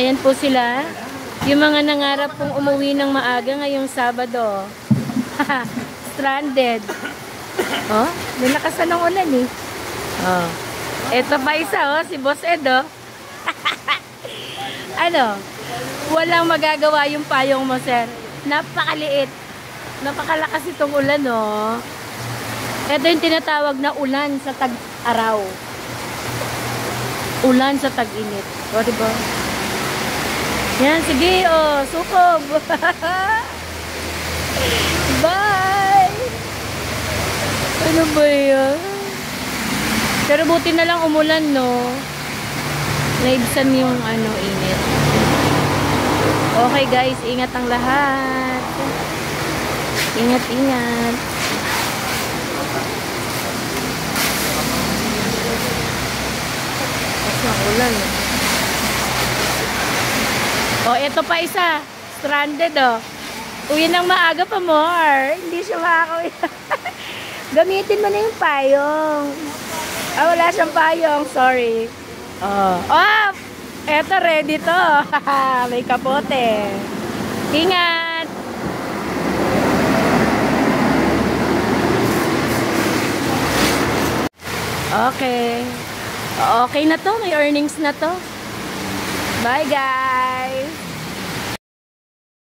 Ayan po sila. Yung mga nangarap pong umuwi ng maaga ngayong Sabado. Stranded. Oh, nilakasan ng ulan eh. Oh. Ito pa isa oh, si Boss Ed oh. Ano? Walang magagawa yung payong mo, sir. Napakaliit. Napakalakas itong ulan oh. Ito yung tinatawag na ulan sa tag-araw. Ulan sa tag-init. O, diba? Yan, sige, oh, sukob. Bye! Ano ba yan? Pero buti na lang umulan, no? Naibsan yung, init. Okay, guys, ingat ang lahat. Ingat, ingat. Ang ulan eh. Oh, eto pa isa. Stranded oh. Uwi ng maaga pa more. Hindi siya makakauwi. Gamitin mo na yung payong. Ah, wala siyang payong. Sorry. Oh. Oh! Eto ready to. May kapote. Ingat! Okay. Okay na to. May earnings na to. Bye guys!